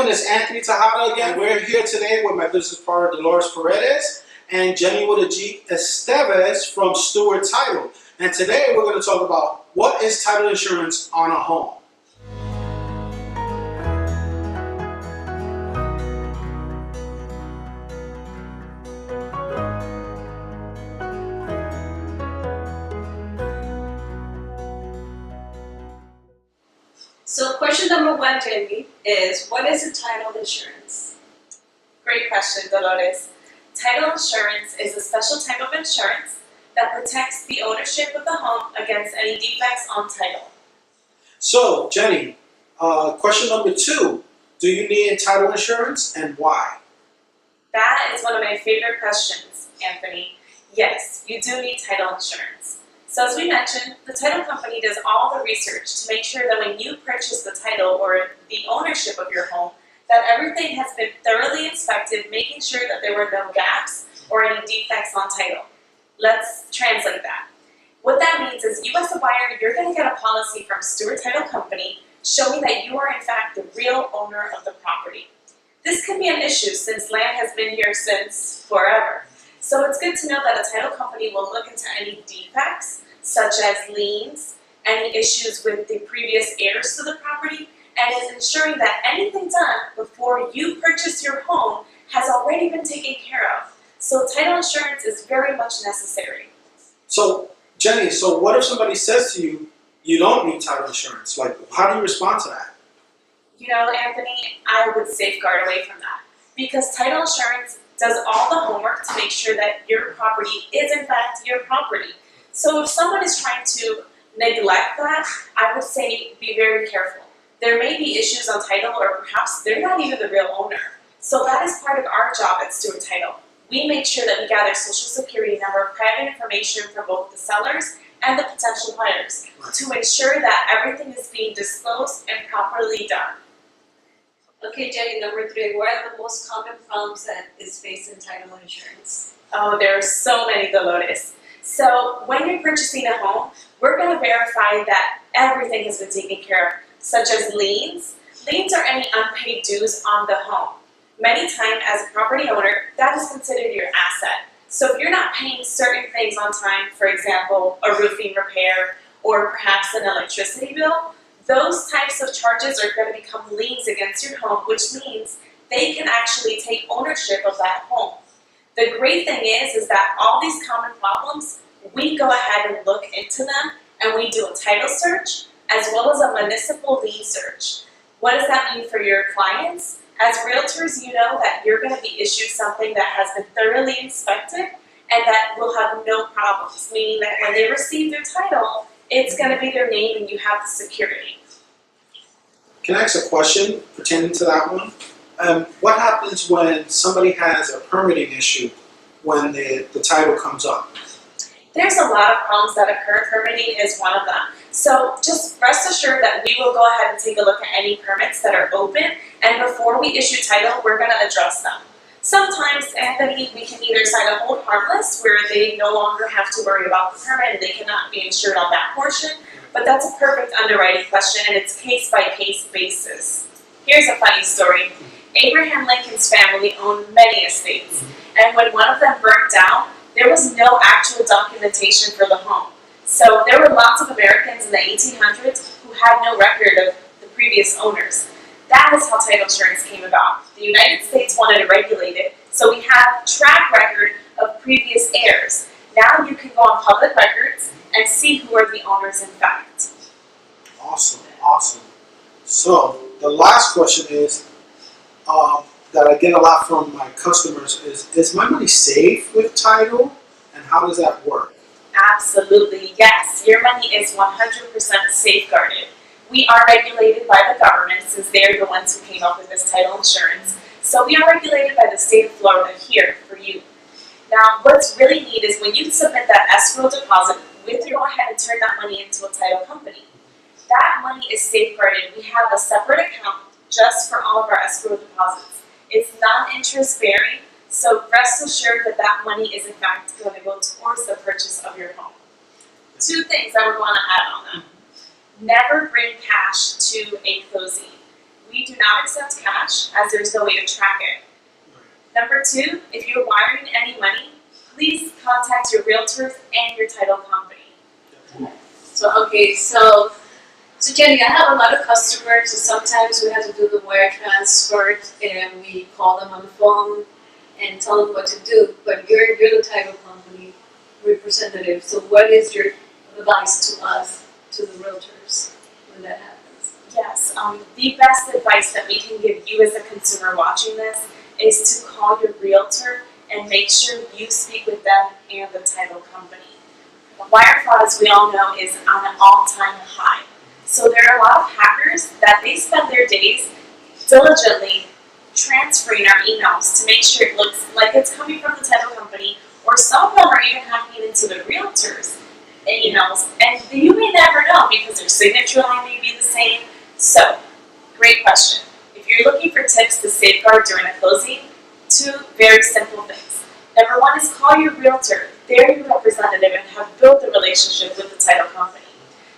gentlemen, it's Anthony Tejada again. We're here today with my business partner, Dolores Paredes, and Gennie Esteves from Stewart Title. And today we're going to talk about what is title insurance on a home. So question number one, Gennie, is what is a title insurance? Great question, Dolores. Title insurance is a special type of insurance that protects the ownership of the home against any defects on title. So, Gennie, question number two, do you need title insurance and why? That is one of my favorite questions, Anthony. Yes, you do need title insurance. So as we mentioned, the title company does all the research to make sure that when you purchase the title or the ownership of your home, that everything has been thoroughly inspected, making sure that there were no gaps or any defects on title. Let's translate that. What that means is you as a buyer, you're going to get a policy from Stewart Title Company showing that you are in fact the real owner of the property. This can be an issue since land has been here since forever. So it's good to know that a title company will look into any defects, such as liens, any issues with the previous heirs to the property, and is ensuring that anything done before you purchase your home has already been taken care of. So title insurance is very much necessary. So, Gennie, so what if somebody says to you, you don't need title insurance? Like, how do you respond to that? You know, Anthony, I would safeguard away from that because title insurance does all the homework to make sure that your property is in fact your property. So if someone is trying to neglect that, I would say be very careful. There may be issues on title or perhaps they're not even the real owner. So that is part of our job at Stewart Title. We make sure that we gather social security number, private information from both the sellers and the potential buyers to ensure that everything is being disclosed and properly done. Okay, Gennie, number three, what are the most common problems that is faced in title insurance? Oh, there are so many, Dolores. So when you're purchasing a home, we're going to verify that everything has been taken care of, such as liens. Liens are any unpaid dues on the home. Many times, as a property owner, that is considered your asset. So if you're not paying certain things on time, for example, a roofing repair or perhaps an electricity bill, those types of charges are going to become liens against your home, which means they can actually take ownership of that home. The great thing is that all these common problems, we go ahead and look into them and we do a title search as well as a municipal lien search. What does that mean for your clients? As realtors, you know that you're going to be issued something that has been thoroughly inspected and that will have no problems, meaning that when they receive their title, it's going to be their name and you have the security. Can I ask a question pertaining to that one? What happens when somebody has a permitting issue when the title comes up? There's a lot of problems that occur. Permitting is one of them. So just rest assured that we will go ahead and take a look at any permits that are open, and before we issue title, we're going to address them. Sometimes, Anthony, we can either sign a hold harmless where they no longer have to worry about the permit and they cannot be insured on that portion, but that's a perfect underwriting question and it's case-by-case basis. Here's a funny story. Abraham Lincoln's family owned many estates, and when one of them burnt down, there was no actual documentation for the home. So there were lots of Americans in the 1800s who had no record of the previous owners. That is how title insurance came about. The United States wanted to regulate it, so we have track record of previous heirs. Now you can go on public records and see who are the owners in fact. Awesome, awesome. So the last question is, that I get a lot from my customers is my money safe with title, and how does that work? Absolutely, yes. Your money is 100% safeguarded. We are regulated by the government since they're the ones who came up with this title insurance. So we are regulated by the state of Florida here for you. Now, what's really neat is when you submit that escrow deposit, we go ahead and turn that money into a title company. That money is safeguarded. We have a separate account just for all of our escrow deposits. It's non-interest bearing, so rest assured that that money is in fact going to go towards the purchase of your home. Two things I would want to add on that. Never bring cash to a closing. we do not accept cash as there's no way to track it. Number 2, if you're wiring any money, please contact your realtors and your title company. So Jenny, I have a lot of customers, so sometimes we have to do the wire transfer and we call them on the phone and tell them what to do, but you're the title company representative, so what is your advice to us, to the realtors, when that happens? Yes, the best advice that we can give you as a consumer watching this is to call your realtor and make sure you speak with them and the title company. Wire fraud, as we all know, is on an all-time high. So there are a lot of hackers that they spend their days diligently transferring our emails to make sure it looks like it's coming from the title company, or some of them are even hacking into the realtors' emails, and you may never know because their signature line may be the same. So, great question. If you're looking for tips to safeguard during a closing, 2 very simple things. Number 1 is call your realtor. They're your representative and have built the relationship with the title company.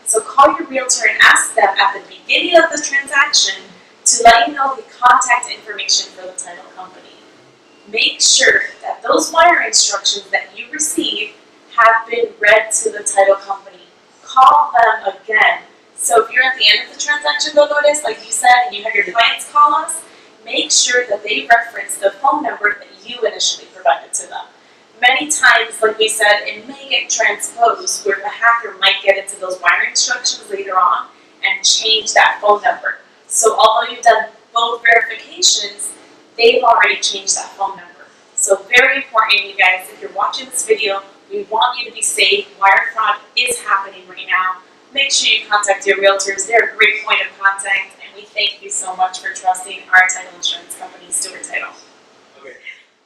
So call your realtor and ask them at the beginning of the transaction to let you know the contact information for the title company. Make sure that those wire instructions that you receive have been read to the title company. Call them again. So if you're at the end of the transaction, Dolores, like you said, and you have your clients call us, make sure that they reference the phone number that you initially provided to them. Many times, like we said, it may get transposed where the hacker might get into those wire instructions later on and change that phone number. So although you've done both verifications, they've already changed that phone number. So very important, you guys, if you're watching this video, we want you to be safe. Wire fraud is happening right now. Make sure you contact your realtors. They're a great point of contact, and we thank you so much for trusting our title insurance company, Stewart Title. Okay,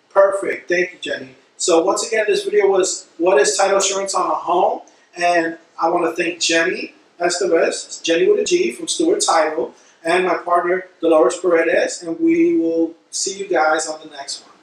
perfect. Thank you, Jenny. So once again, this video was what is title insurance on a home, and I want to thank Gennie Esteves, Jenny with a G from Stewart Title, and my partner Dolores Paredes, and we will see you guys on the next one.